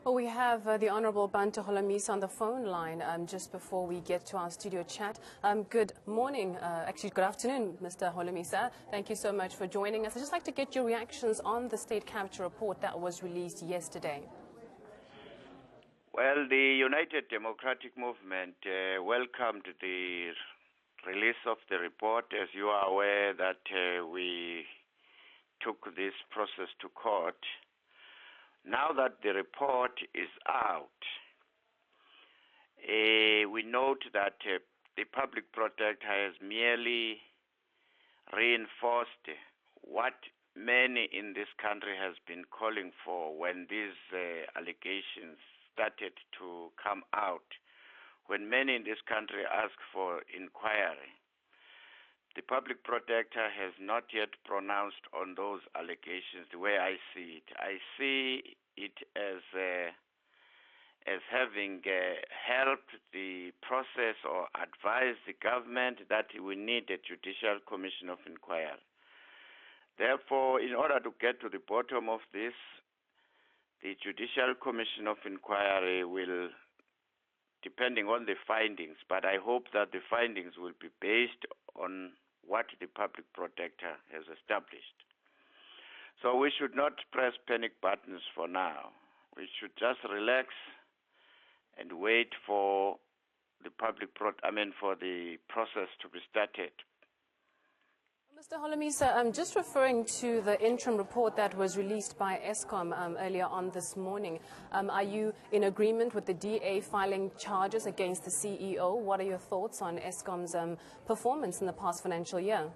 Well, we have the Honourable Bantu Holomisa on the phone line just before we get to our studio chat. Good morning, actually good afternoon, Mr. Holomisa. Thank you so much for joining us. I'd just like to get your reactions on the state capture report that was released yesterday. Well, the United Democratic Movement welcomed the release of the report. As you are aware that we took this process to court. Now that the report is out, we note that the public protector has merely reinforced what many in this country has been calling for when these allegations started to come out, when many in this country asked for inquiry. The public protector has not yet pronounced on those allegations the way I see it. I see it as having helped the process or advised the government that we need a judicial commission of inquiry. Therefore, in order to get to the bottom of this, the judicial commission of inquiry will, depending on the findings, but I hope that the findings will be based on what the public protector has established. So we should not press panic buttons for now. We should just relax and wait for the for the process to be started. Mr. Holomisa, just referring to the interim report that was released by Eskom earlier on this morning, are you in agreement with the DA filing charges against the CEO? What are your thoughts on Eskom's performance in the past financial year?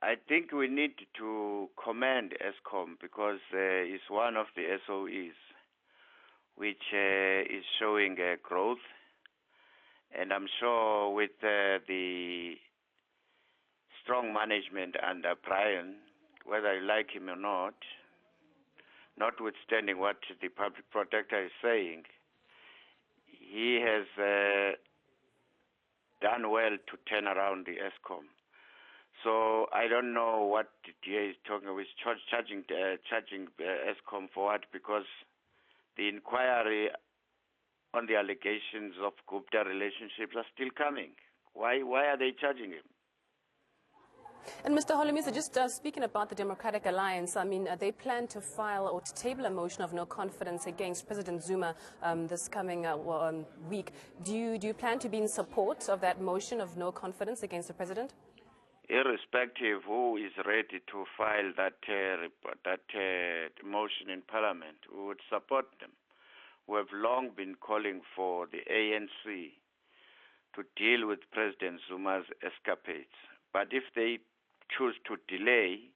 I think we need to commend Eskom because it's one of the SOEs which is showing growth, and I'm sure with the strong management under Brian, whether you like him or not, notwithstanding what the public protector is saying, he has done well to turn around the Eskom. So I don't know what the DA is talking about, charging Eskom for what, because the inquiry on the allegations of Gupta relationships are still coming. Why are they charging him? And Mr. Holomisa, just speaking about the Democratic Alliance, I mean, they plan to file or to table a motion of no confidence against President Zuma this coming week. Do you plan to be in support of that motion of no confidence against the president? Irrespective who is ready to file that motion in Parliament, we would support them. We have long been calling for the ANC to deal with President Zuma's escapades. But if they choose to delay,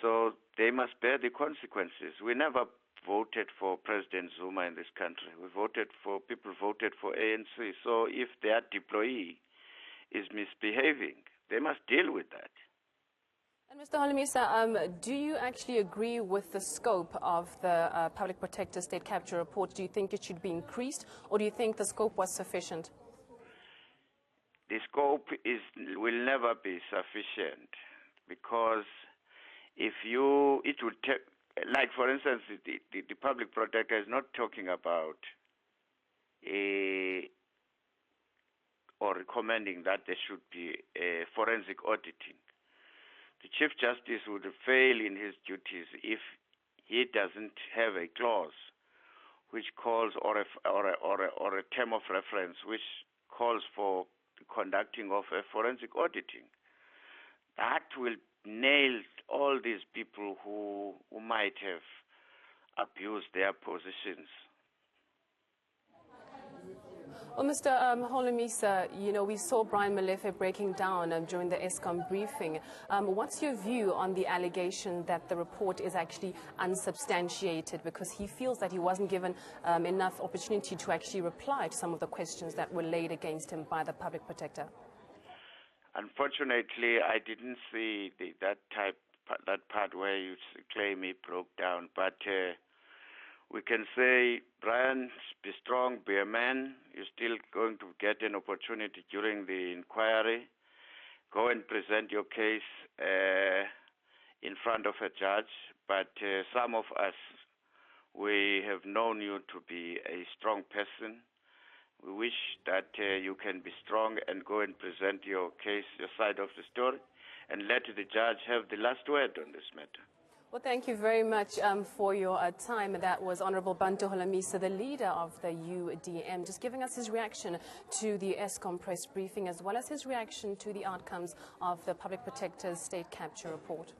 so they must bear the consequences. We never voted for President Zuma in this country. People voted for ANC. So if their deployee is misbehaving, they must deal with that. And Mr. Holomisa, do you actually agree with the scope of the Public Protector State Capture Report? Do you think it should be increased, or do you think the scope was sufficient? The scope will never be sufficient because it would take, like for instance, the public protector is not talking about or recommending that there should be a forensic auditing. The Chief Justice would fail in his duties if he doesn't have a clause which calls or a term of reference which calls for the conducting of a forensic auditing. That will nail all these people who might have abused their positions. Well, Mr. Holomisa, you know, we saw Brian Molefe breaking down during the Eskom briefing. What's your view on the allegation that the report is actually unsubstantiated because he feels that he wasn't given enough opportunity to actually reply to some of the questions that were laid against him by the public protector? Unfortunately, I didn't see that part where you claim he broke down, but we can say, Brian, be strong, be a man. You're still going to get an opportunity during the inquiry. Go and present your case in front of a judge. But some of us We have known you to be a strong person. We wish that you can be strong and go and present your case, your side of the story, and let the judge have the last word on this matter. Well, thank you very much for your time. That was Honorable Bantu Holomisa, the leader of the UDM, just giving us his reaction to the Eskom press briefing, as well as his reaction to the outcomes of the Public Protector's state capture report.